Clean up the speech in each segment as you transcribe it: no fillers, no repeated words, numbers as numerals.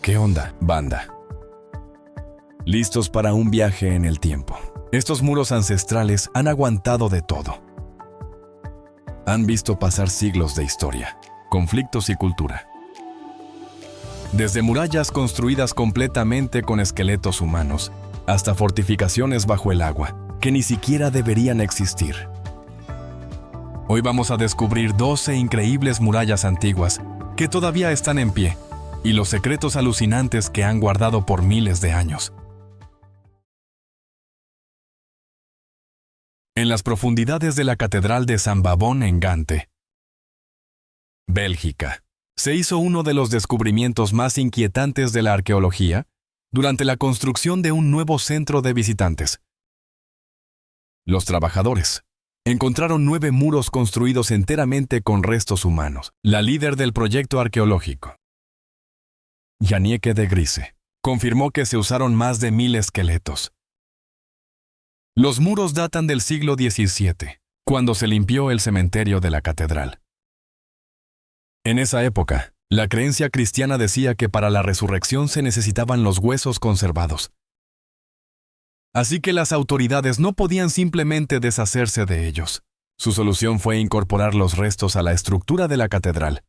¿Qué onda, banda? Listos para un viaje en el tiempo. Estos muros ancestrales han aguantado de todo. Han visto pasar siglos de historia, conflictos y cultura. Desde murallas construidas completamente con esqueletos humanos, hasta fortificaciones bajo el agua, que ni siquiera deberían existir. Hoy vamos a descubrir 12 increíbles murallas antiguas que todavía están en pie, y los secretos alucinantes que han guardado por miles de años. En las profundidades de la Catedral de San Bavón en Gante, Bélgica, se hizo uno de los descubrimientos más inquietantes de la arqueología durante la construcción de un nuevo centro de visitantes. Los trabajadores encontraron 9 muros construidos enteramente con restos humanos. La líder del proyecto arqueológico, Janieke de Grise, confirmó que se usaron más de 1000 esqueletos. Los muros datan del siglo XVII, cuando se limpió el cementerio de la catedral. En esa época, la creencia cristiana decía que para la resurrección se necesitaban los huesos conservados. Así que las autoridades no podían simplemente deshacerse de ellos. Su solución fue incorporar los restos a la estructura de la catedral.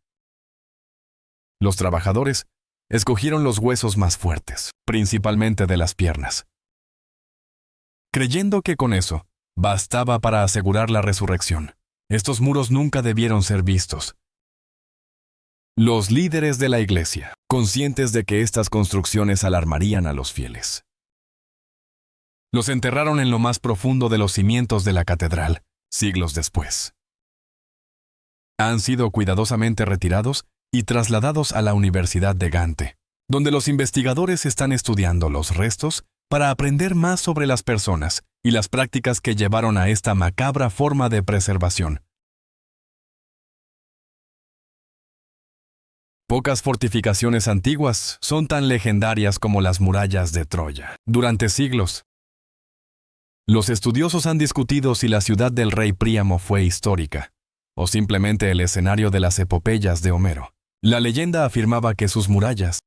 Los trabajadores escogieron los huesos más fuertes, principalmente de las piernas, creyendo que con eso bastaba para asegurar la resurrección. Estos muros nunca debieron ser vistos. Los líderes de la iglesia, conscientes de que estas construcciones alarmarían a los fieles, los enterraron en lo más profundo de los cimientos de la catedral, siglos después. Han sido cuidadosamente retirados y trasladados a la Universidad de Gante, donde los investigadores están estudiando los restos para aprender más sobre las personas y las prácticas que llevaron a esta macabra forma de preservación. Pocas fortificaciones antiguas son tan legendarias como las murallas de Troya. Durante siglos, los estudiosos han discutido si la ciudad del rey Príamo fue histórica, o simplemente el escenario de las epopeyas de Homero. La leyenda afirmaba que sus murallas,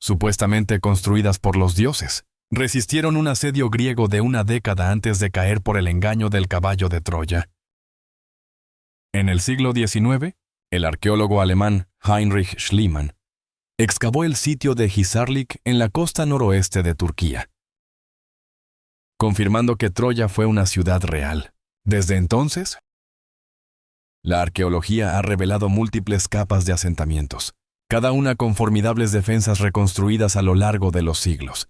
supuestamente construidas por los dioses, resistieron un asedio griego de una década antes de caer por el engaño del caballo de Troya. En el siglo XIX, el arqueólogo alemán Heinrich Schliemann excavó el sitio de Hisarlik en la costa noroeste de Turquía, confirmando que Troya fue una ciudad real. Desde entonces, la arqueología ha revelado múltiples capas de asentamientos, cada una con formidables defensas reconstruidas a lo largo de los siglos.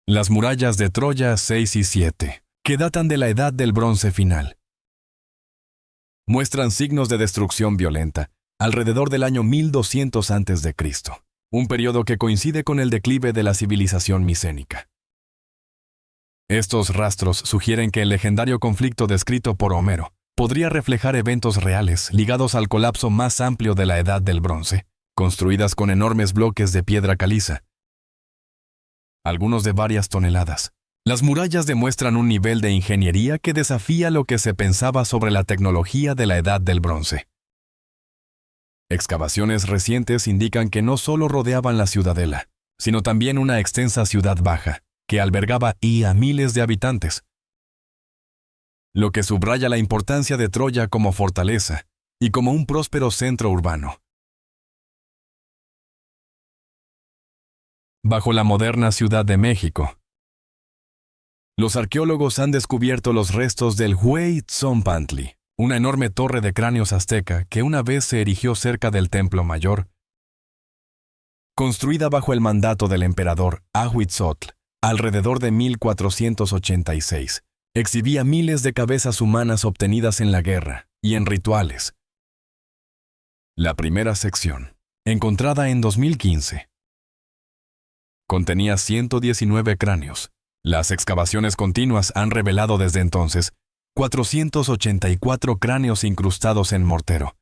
Las murallas de Troya 6 y 7, que datan de la Edad del Bronce final, muestran signos de destrucción violenta alrededor del año 1200 a.C., un periodo que coincide con el declive de la civilización micénica. Estos rastros sugieren que el legendario conflicto descrito por Homero podría reflejar eventos reales ligados al colapso más amplio de la Edad del Bronce, construidas con enormes bloques de piedra caliza, algunos de varias toneladas. Las murallas demuestran un nivel de ingeniería que desafía lo que se pensaba sobre la tecnología de la Edad del Bronce. Excavaciones recientes indican que no solo rodeaban la ciudadela, sino también una extensa ciudad baja, que albergaba a miles de habitantes, lo que subraya la importancia de Troya como fortaleza y como un próspero centro urbano. Bajo la moderna Ciudad de México, los arqueólogos han descubierto los restos del Hueytzonpantli, una enorme torre de cráneos azteca que una vez se erigió cerca del Templo Mayor, construida bajo el mandato del emperador Ahuitzotl alrededor de 1486. Exhibía miles de cabezas humanas obtenidas en la guerra y en rituales. La primera sección, encontrada en 2015, contenía 119 cráneos. Las excavaciones continuas han revelado desde entonces 484 cráneos incrustados en mortero.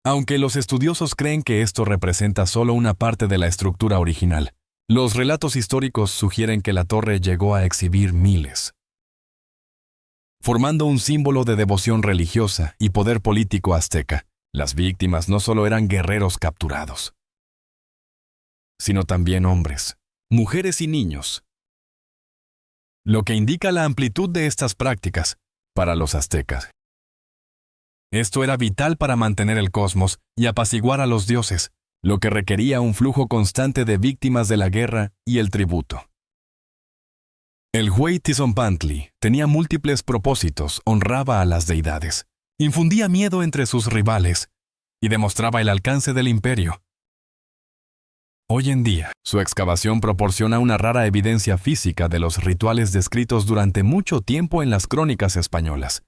Aunque los estudiosos creen que esto representa solo una parte de la estructura original, los relatos históricos sugieren que la torre llegó a exhibir miles, formando un símbolo de devoción religiosa y poder político azteca. Las víctimas no solo eran guerreros capturados, sino también hombres, mujeres y niños. Lo que indica la amplitud de estas prácticas para los aztecas. Esto era vital para mantener el cosmos y apaciguar a los dioses, lo que requería un flujo constante de víctimas de la guerra y el tributo. El Hueytizonpantli tenía múltiples propósitos, honraba a las deidades, infundía miedo entre sus rivales y demostraba el alcance del imperio. Hoy en día, su excavación proporciona una rara evidencia física de los rituales descritos durante mucho tiempo en las crónicas españolas,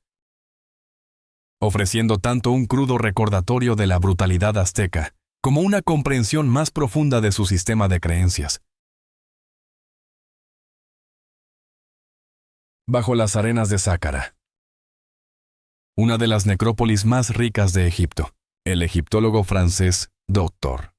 ofreciendo tanto un crudo recordatorio de la brutalidad azteca como una comprensión más profunda de su sistema de creencias. Bajo las arenas de Sáqqara, una de las necrópolis más ricas de Egipto, el egiptólogo francés Dr.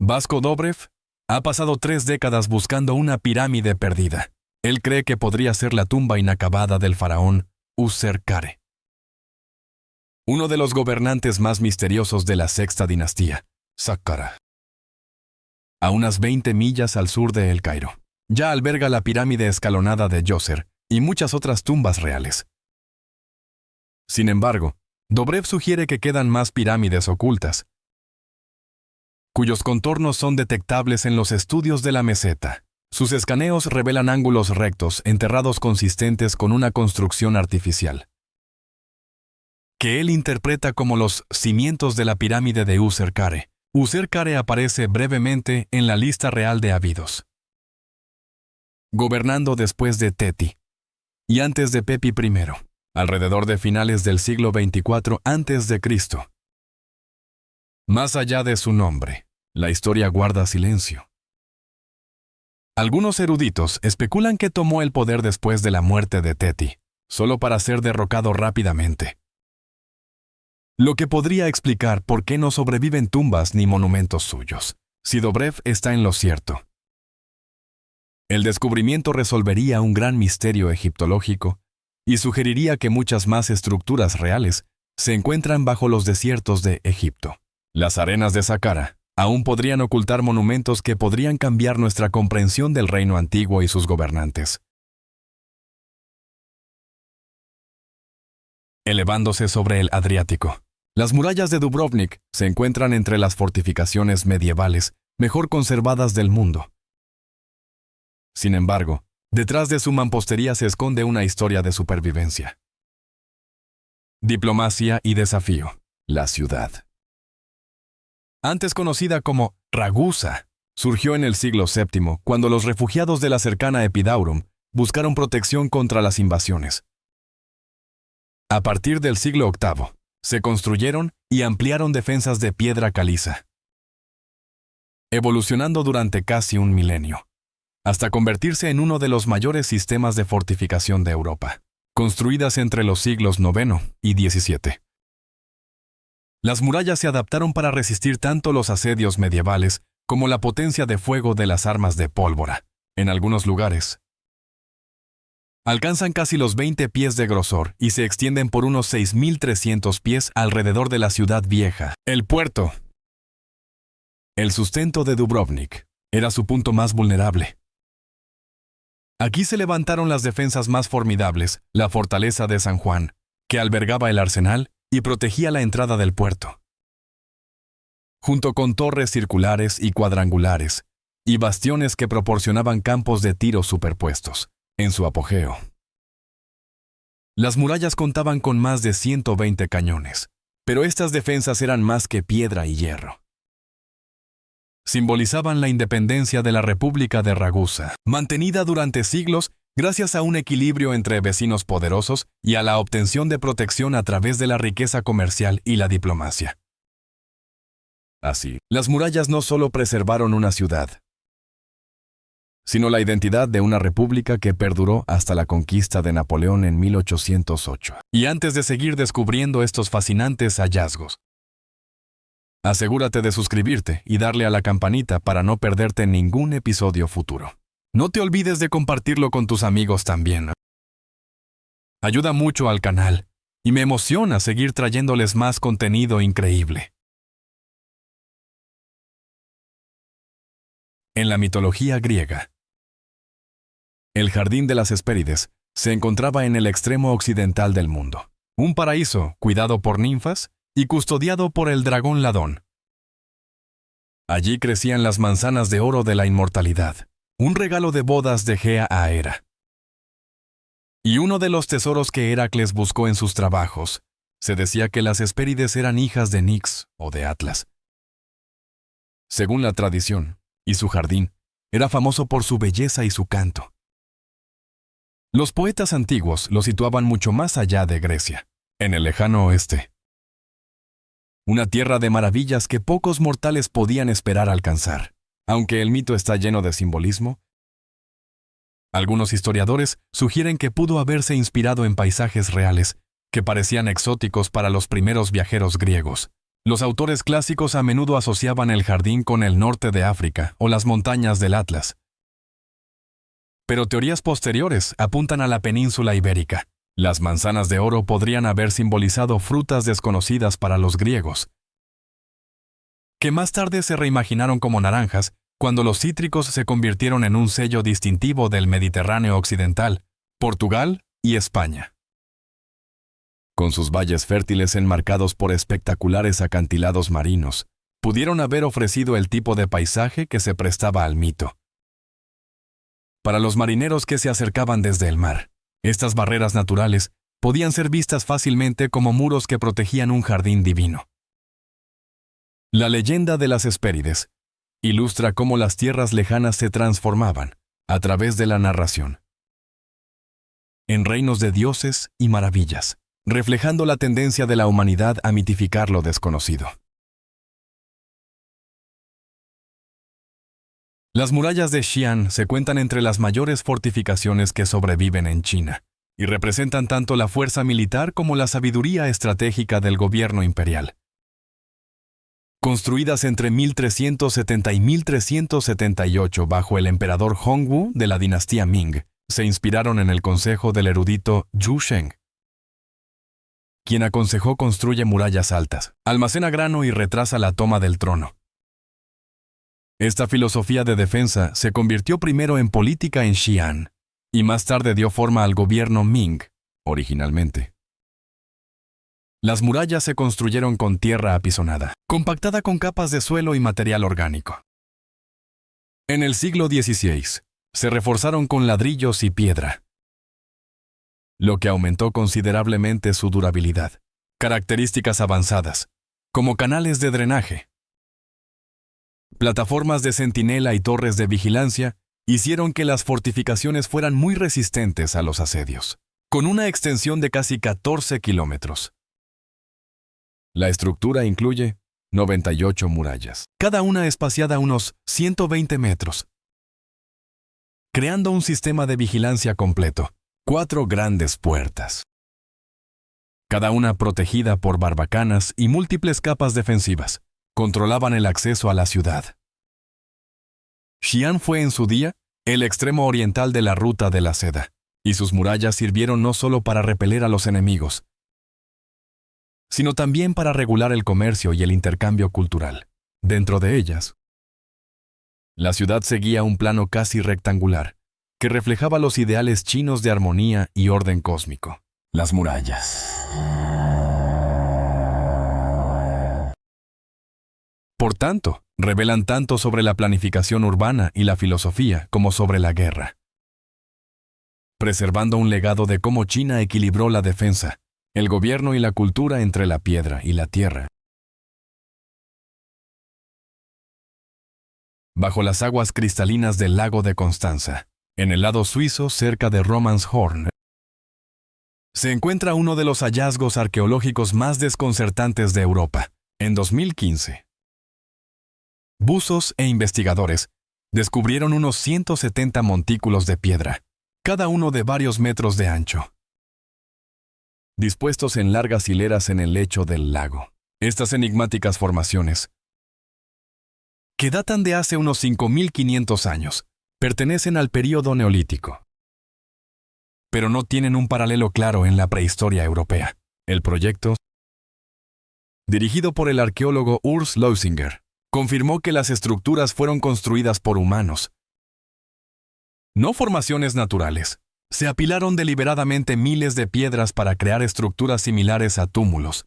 Vasco Dobrev ha pasado 3 décadas buscando una pirámide perdida. Él cree que podría ser la tumba inacabada del faraón Userkare, uno de los gobernantes más misteriosos de la sexta dinastía, Sáqqara. A unas 20 millas al sur de El Cairo, ya alberga la pirámide escalonada de Djoser y muchas otras tumbas reales. Sin embargo, Dobrev sugiere que quedan más pirámides ocultas, cuyos contornos son detectables en los estudios de la meseta. Sus escaneos revelan ángulos rectos enterrados consistentes con una construcción artificial, que él interpreta como los cimientos de la pirámide de Userkare. Userkare aparece brevemente en la lista real de Abidos, gobernando después de Teti y antes de Pepi I, alrededor de finales del siglo 24 a.C. Más allá de su nombre, la historia guarda silencio. Algunos eruditos especulan que tomó el poder después de la muerte de Teti, solo para ser derrocado rápidamente, lo que podría explicar por qué no sobreviven tumbas ni monumentos suyos, si Dobrev está en lo cierto. El descubrimiento resolvería un gran misterio egiptológico y sugeriría que muchas más estructuras reales se encuentran bajo los desiertos de Egipto. Las arenas de Sáqqara aún podrían ocultar monumentos que podrían cambiar nuestra comprensión del reino antiguo y sus gobernantes. Elevándose sobre el Adriático, las murallas de Dubrovnik se encuentran entre las fortificaciones medievales mejor conservadas del mundo. Sin embargo, detrás de su mampostería se esconde una historia de supervivencia, diplomacia y desafío. La ciudad, antes conocida como Ragusa, surgió en el siglo VII cuando los refugiados de la cercana Epidaurum buscaron protección contra las invasiones. A partir del siglo VIII, se construyeron y ampliaron defensas de piedra caliza, evolucionando durante casi un milenio, hasta convertirse en uno de los mayores sistemas de fortificación de Europa, construidas entre los siglos IX y XVII. Las murallas se adaptaron para resistir tanto los asedios medievales como la potencia de fuego de las armas de pólvora. En algunos lugares, alcanzan casi los 20 pies de grosor y se extienden por unos 6.300 pies alrededor de la ciudad vieja. El puerto, el sustento de Dubrovnik, era su punto más vulnerable. Aquí se levantaron las defensas más formidables, la fortaleza de San Juan, que albergaba el arsenal y protegía la entrada del puerto, junto con torres circulares y cuadrangulares, y bastiones que proporcionaban campos de tiro superpuestos. En su apogeo, las murallas contaban con más de 120 cañones, pero estas defensas eran más que piedra y hierro. Simbolizaban la independencia de la República de Ragusa, mantenida durante siglos gracias a un equilibrio entre vecinos poderosos y a la obtención de protección a través de la riqueza comercial y la diplomacia. Así, las murallas no solo preservaron una ciudad, sino la identidad de una república que perduró hasta la conquista de Napoleón en 1808. Y antes de seguir descubriendo estos fascinantes hallazgos, asegúrate de suscribirte y darle a la campanita para no perderte ningún episodio futuro. No te olvides de compartirlo con tus amigos también. Ayuda mucho al canal y me emociona seguir trayéndoles más contenido increíble. En la mitología griega, el Jardín de las Hespérides se encontraba en el extremo occidental del mundo, un paraíso cuidado por ninfas y custodiado por el dragón Ladón. Allí crecían las manzanas de oro de la inmortalidad, un regalo de bodas de Gea a Hera. Y uno de los tesoros que Heracles buscó en sus trabajos, se decía que las Hespérides eran hijas de Nix o de Atlas. Según la tradición, y su jardín era famoso por su belleza y su canto. Los poetas antiguos lo situaban mucho más allá de Grecia, en el lejano oeste. Una tierra de maravillas que pocos mortales podían esperar alcanzar. Aunque el mito está lleno de simbolismo, algunos historiadores sugieren que pudo haberse inspirado en paisajes reales que parecían exóticos para los primeros viajeros griegos. Los autores clásicos a menudo asociaban el jardín con el norte de África o las montañas del Atlas. Pero teorías posteriores apuntan a la península ibérica. Las manzanas de oro podrían haber simbolizado frutas desconocidas para los griegos, que más tarde se reimaginaron como naranjas cuando los cítricos se convirtieron en un sello distintivo del Mediterráneo occidental, Portugal y España. Con sus valles fértiles enmarcados por espectaculares acantilados marinos, pudieron haber ofrecido el tipo de paisaje que se prestaba al mito. Para los marineros que se acercaban desde el mar, estas barreras naturales podían ser vistas fácilmente como muros que protegían un jardín divino. La leyenda de las Hespérides ilustra cómo las tierras lejanas se transformaban, a través de la narración, en reinos de dioses y maravillas, reflejando la tendencia de la humanidad a mitificar lo desconocido. Las murallas de Xi'an se cuentan entre las mayores fortificaciones que sobreviven en China, y representan tanto la fuerza militar como la sabiduría estratégica del gobierno imperial. Construidas entre 1370 y 1378 bajo el emperador Hongwu de la dinastía Ming, se inspiraron en el consejo del erudito Zhu Sheng, quien aconsejó construye murallas altas, almacena grano y retrasa la toma del trono. Esta filosofía de defensa se convirtió primero en política en Xi'an, y más tarde dio forma al gobierno Ming, originalmente. Las murallas se construyeron con tierra apisonada, compactada con capas de suelo y material orgánico. En el siglo XVI, se reforzaron con ladrillos y piedra, lo que aumentó considerablemente su durabilidad. Características avanzadas, como canales de drenaje, plataformas de centinela y torres de vigilancia, hicieron que las fortificaciones fueran muy resistentes a los asedios, con una extensión de casi 14 kilómetros. La estructura incluye 98 murallas, cada una espaciada unos 120 metros, creando un sistema de vigilancia completo. 4 grandes puertas, cada una protegida por barbacanas y múltiples capas defensivas, controlaban el acceso a la ciudad. Xi'an fue en su día el extremo oriental de la ruta de la seda, y sus murallas sirvieron no solo para repeler a los enemigos, sino también para regular el comercio y el intercambio cultural. Dentro de ellas, la ciudad seguía un plano casi rectangular, que reflejaba los ideales chinos de armonía y orden cósmico. Las murallas. Por tanto, revelan tanto sobre la planificación urbana y la filosofía como sobre la guerra, preservando un legado de cómo China equilibró la defensa, el gobierno y la cultura entre la piedra y la tierra. Bajo las aguas cristalinas del lago de Constanza, en el lado suizo cerca de Romanshorn, se encuentra uno de los hallazgos arqueológicos más desconcertantes de Europa. En 2015, buzos e investigadores descubrieron unos 170 montículos de piedra, cada uno de varios metros de ancho, dispuestos en largas hileras en el lecho del lago. Estas enigmáticas formaciones, que datan de hace unos 5.500 años, pertenecen al período neolítico, pero no tienen un paralelo claro en la prehistoria europea. El proyecto, dirigido por el arqueólogo Urs Leusinger, confirmó que las estructuras fueron construidas por humanos, no formaciones naturales. Se apilaron deliberadamente miles de piedras para crear estructuras similares a túmulos,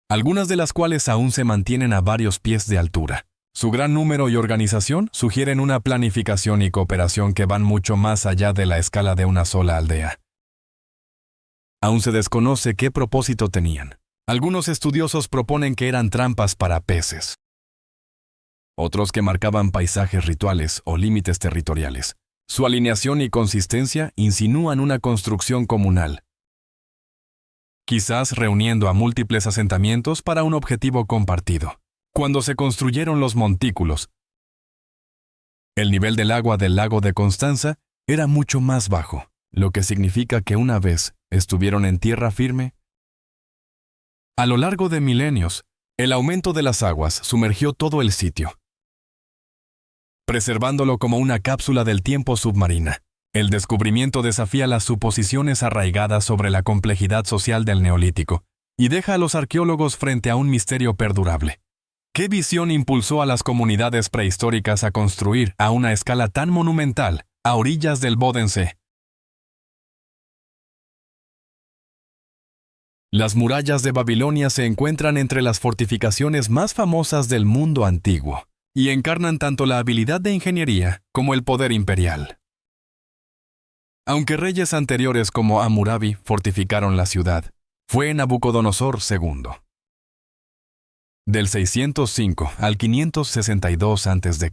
algunas de las cuales aún se mantienen a varios pies de altura. Su gran número y organización sugieren una planificación y cooperación que van mucho más allá de la escala de una sola aldea. Aún se desconoce qué propósito tenían. Algunos estudiosos proponen que eran trampas para peces. Otros que marcaban paisajes rituales o límites territoriales. Su alineación y consistencia insinúan una construcción comunal, quizás reuniendo a múltiples asentamientos para un objetivo compartido. Cuando se construyeron los montículos, el nivel del agua del lago de Constanza era mucho más bajo, lo que significa que una vez estuvieron en tierra firme, a lo largo de milenios, el aumento de las aguas sumergió todo el sitio, preservándolo como una cápsula del tiempo submarina. El descubrimiento desafía las suposiciones arraigadas sobre la complejidad social del Neolítico y deja a los arqueólogos frente a un misterio perdurable. ¿Qué visión impulsó a las comunidades prehistóricas a construir a una escala tan monumental a orillas del Bodensee? Las murallas de Babilonia se encuentran entre las fortificaciones más famosas del mundo antiguo y encarnan tanto la habilidad de ingeniería como el poder imperial. Aunque reyes anteriores como Hammurabi fortificaron la ciudad, fue Nabucodonosor II. Del 605 al 562 a.C.,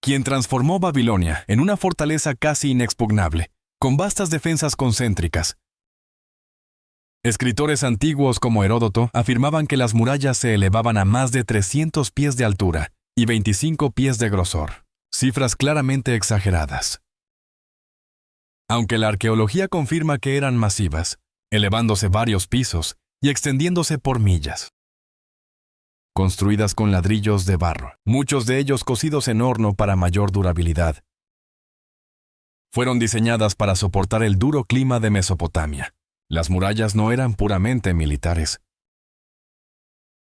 quien transformó Babilonia en una fortaleza casi inexpugnable, con vastas defensas concéntricas. Escritores antiguos como Heródoto afirmaban que las murallas se elevaban a más de 300 pies de altura y 25 pies de grosor, cifras claramente exageradas. Aunque la arqueología confirma que eran masivas, elevándose varios pisos y extendiéndose por millas. Construidas con ladrillos de barro, muchos de ellos cocidos en horno para mayor durabilidad. Fueron diseñadas para soportar el duro clima de Mesopotamia. Las murallas no eran puramente militares.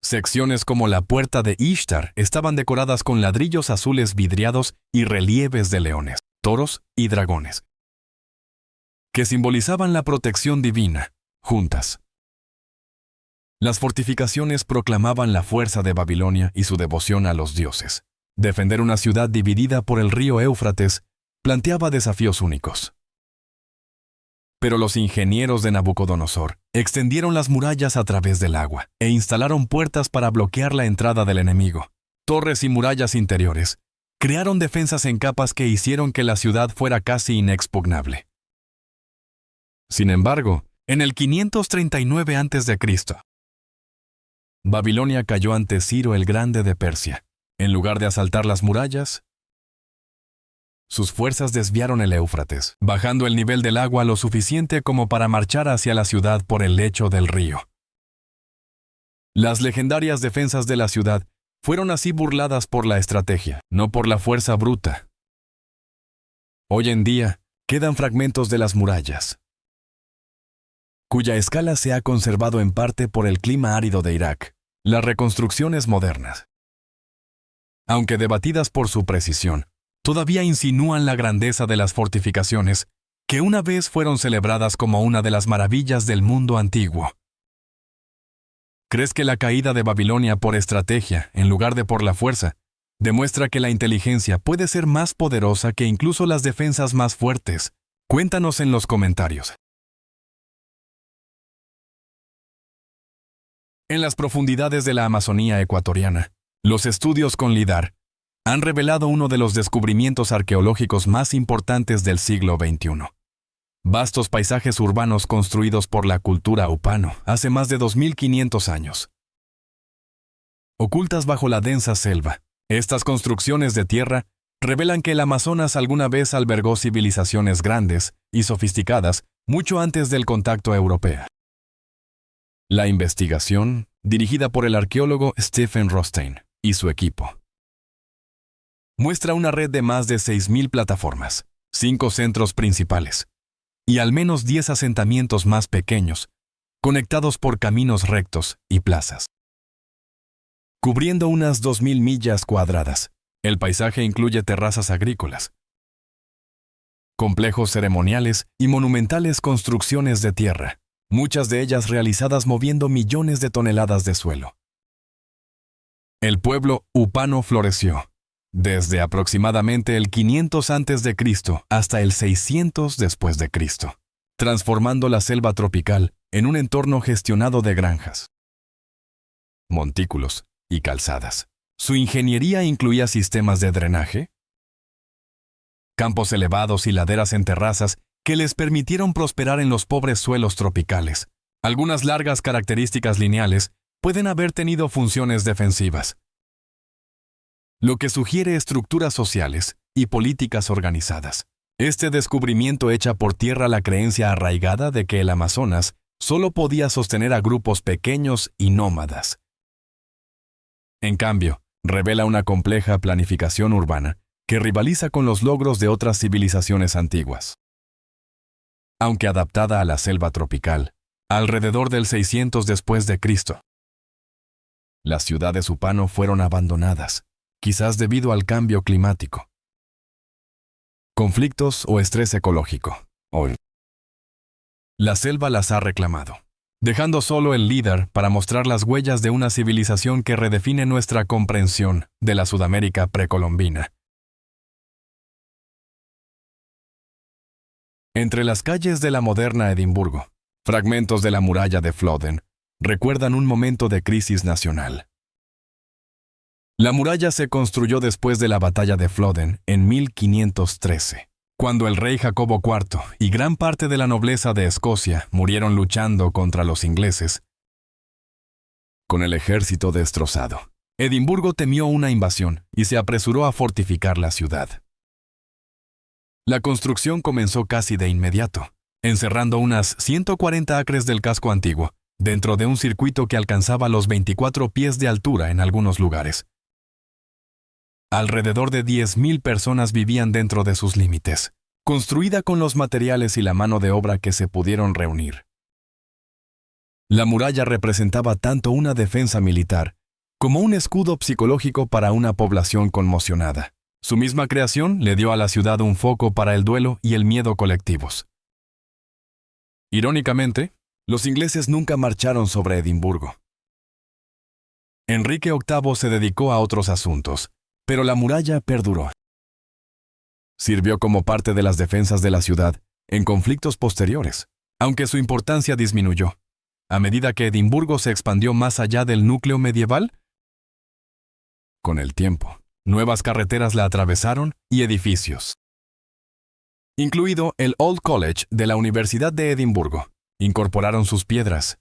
Secciones como la puerta de Ishtar estaban decoradas con ladrillos azules vidriados y relieves de leones, toros y dragones, que simbolizaban la protección divina, juntas. Las fortificaciones proclamaban la fuerza de Babilonia y su devoción a los dioses. Defender una ciudad dividida por el río Éufrates planteaba desafíos únicos. Pero los ingenieros de Nabucodonosor extendieron las murallas a través del agua e instalaron puertas para bloquear la entrada del enemigo. Torres y murallas interiores crearon defensas en capas que hicieron que la ciudad fuera casi inexpugnable. Sin embargo, en el 539 a.C., Babilonia cayó ante Ciro el Grande de Persia. En lugar de asaltar las murallas, sus fuerzas desviaron el Éufrates, bajando el nivel del agua lo suficiente como para marchar hacia la ciudad por el lecho del río. Las legendarias defensas de la ciudad fueron así burladas por la estrategia, no por la fuerza bruta. Hoy en día, quedan fragmentos de las murallas, cuya escala se ha conservado en parte por el clima árido de Irak. Las reconstrucciones modernas, aunque debatidas por su precisión, todavía insinúan la grandeza de las fortificaciones que una vez fueron celebradas como una de las maravillas del mundo antiguo. ¿Crees que la caída de Babilonia por estrategia, en lugar de por la fuerza, demuestra que la inteligencia puede ser más poderosa que incluso las defensas más fuertes? Cuéntanos en los comentarios. En las profundidades de la Amazonía ecuatoriana, los estudios con LIDAR han revelado uno de los descubrimientos arqueológicos más importantes del siglo XXI. Vastos paisajes urbanos construidos por la cultura Upano hace más de 2500 años. Ocultas bajo la densa selva, estas construcciones de tierra revelan que el Amazonas alguna vez albergó civilizaciones grandes y sofisticadas mucho antes del contacto europeo. La investigación, dirigida por el arqueólogo Stephen Rothstein y su equipo, muestra una red de más de 6000 plataformas, 5 centros principales y al menos 10 asentamientos más pequeños, conectados por caminos rectos y plazas. Cubriendo unas 2.000 millas cuadradas, el paisaje incluye terrazas agrícolas, complejos ceremoniales y monumentales construcciones de tierra, muchas de ellas realizadas moviendo millones de toneladas de suelo. El pueblo upano floreció desde aproximadamente el 500 a.C. hasta el 600 después de Cristo, transformando la selva tropical en un entorno gestionado de granjas, montículos y calzadas. Su ingeniería incluía sistemas de drenaje, campos elevados y laderas en terrazas que les permitieron prosperar en los pobres suelos tropicales. Algunas largas características lineales pueden haber tenido funciones defensivas, lo que sugiere estructuras sociales y políticas organizadas. Este descubrimiento echa por tierra la creencia arraigada de que el Amazonas solo podía sostener a grupos pequeños y nómadas. En cambio, revela una compleja planificación urbana que rivaliza con los logros de otras civilizaciones antiguas. Aunque adaptada a la selva tropical, alrededor del 600 después de Cristo, las ciudades upano fueron abandonadas, quizás debido al cambio climático, conflictos o estrés ecológico. Hoy, la selva las ha reclamado, dejando solo el líder para mostrar las huellas de una civilización que redefine nuestra comprensión de la Sudamérica precolombina. Entre las calles de la moderna Edimburgo, fragmentos de la muralla de Flodden recuerdan un momento de crisis nacional. La muralla se construyó después de la batalla de Flodden en 1513, cuando el rey Jacobo IV y gran parte de la nobleza de Escocia murieron luchando contra los ingleses. Con el ejército destrozado, Edimburgo temió una invasión y se apresuró a fortificar la ciudad. La construcción comenzó casi de inmediato, encerrando unas 140 acres del casco antiguo, dentro de un circuito que alcanzaba los 24 pies de altura en algunos lugares. Alrededor de 10.000 personas vivían dentro de sus límites, construida con los materiales y la mano de obra que se pudieron reunir. La muralla representaba tanto una defensa militar como un escudo psicológico para una población conmocionada. Su misma creación le dio a la ciudad un foco para el duelo y el miedo colectivos. Irónicamente, los ingleses nunca marcharon sobre Edimburgo. Enrique VIII se dedicó a otros asuntos, pero la muralla perduró. Sirvió como parte de las defensas de la ciudad en conflictos posteriores, aunque su importancia disminuyó, a medida que Edimburgo se expandió más allá del núcleo medieval. Con el tiempo, nuevas carreteras la atravesaron y edificios, incluido el Old College de la Universidad de Edimburgo, incorporaron sus piedras.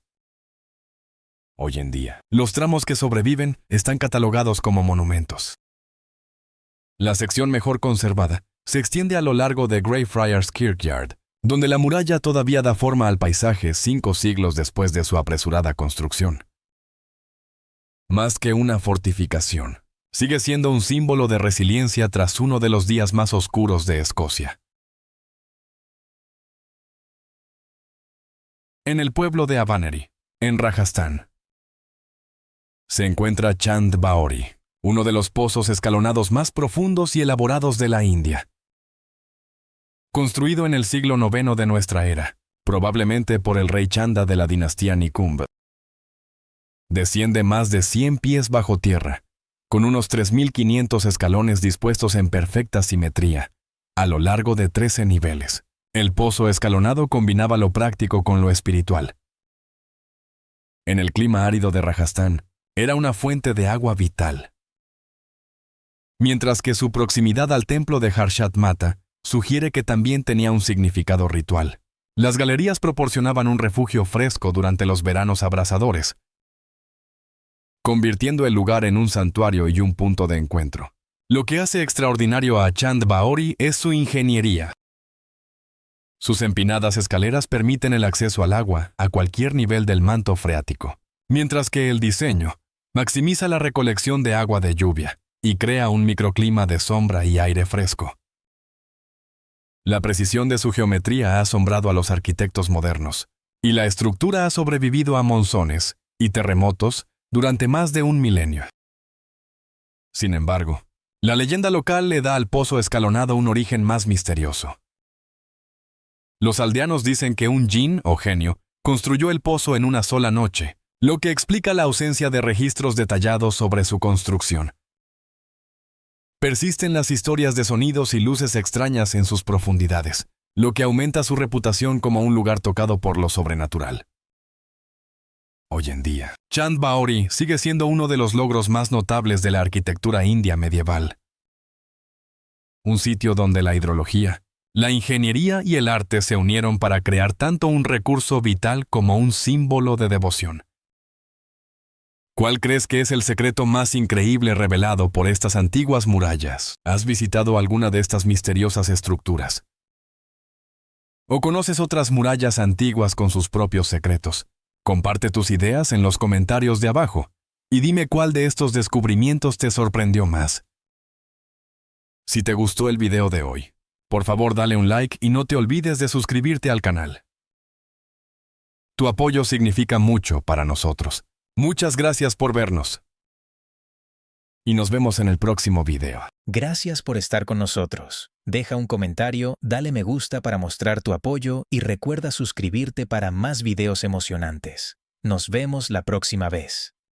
Hoy en día, los tramos que sobreviven están catalogados como monumentos. La sección mejor conservada se extiende a lo largo de Greyfriars Kirkyard, donde la muralla todavía da forma al paisaje 5 siglos después de su apresurada construcción. Más que una fortificación, sigue siendo un símbolo de resiliencia tras uno de los días más oscuros de Escocia. En el pueblo de Avaneri, en Rajasthan, se encuentra Chand Baori, uno de los pozos escalonados más profundos y elaborados de la India. Construido en el siglo IX de nuestra era, probablemente por el rey Chanda de la dinastía Nikumb. Desciende más de 100 pies bajo tierra, con unos 3.500 escalones dispuestos en perfecta simetría, a lo largo de 13 niveles. El pozo escalonado combinaba lo práctico con lo espiritual. En el clima árido de Rajasthan, era una fuente de agua vital, mientras que su proximidad al templo de Harshat Mata sugiere que también tenía un significado ritual. Las galerías proporcionaban un refugio fresco durante los veranos abrasadores, convirtiendo el lugar en un santuario y un punto de encuentro. Lo que hace extraordinario a Chand Baori es su ingeniería. Sus empinadas escaleras permiten el acceso al agua a cualquier nivel del manto freático, mientras que el diseño maximiza la recolección de agua de lluvia y crea un microclima de sombra y aire fresco. La precisión de su geometría ha asombrado a los arquitectos modernos, y la estructura ha sobrevivido a monzones y terremotos durante más de un milenio. Sin embargo, la leyenda local le da al pozo escalonado un origen más misterioso. Los aldeanos dicen que un jinn o genio construyó el pozo en una sola noche, lo que explica la ausencia de registros detallados sobre su construcción. Persisten las historias de sonidos y luces extrañas en sus profundidades, lo que aumenta su reputación como un lugar tocado por lo sobrenatural. Hoy en día, Chand Baori sigue siendo uno de los logros más notables de la arquitectura india medieval. Un sitio donde la hidrología, la ingeniería y el arte se unieron para crear tanto un recurso vital como un símbolo de devoción. ¿Cuál crees que es el secreto más increíble revelado por estas antiguas murallas? ¿Has visitado alguna de estas misteriosas estructuras? ¿O conoces otras murallas antiguas con sus propios secretos? Comparte tus ideas en los comentarios de abajo y dime cuál de estos descubrimientos te sorprendió más. Si te gustó el video de hoy, por favor dale un like y no te olvides de suscribirte al canal. Tu apoyo significa mucho para nosotros. Muchas gracias por vernos. Y nos vemos en el próximo video. Gracias por estar con nosotros. Deja un comentario, dale me gusta para mostrar tu apoyo y recuerda suscribirte para más videos emocionantes. Nos vemos la próxima vez.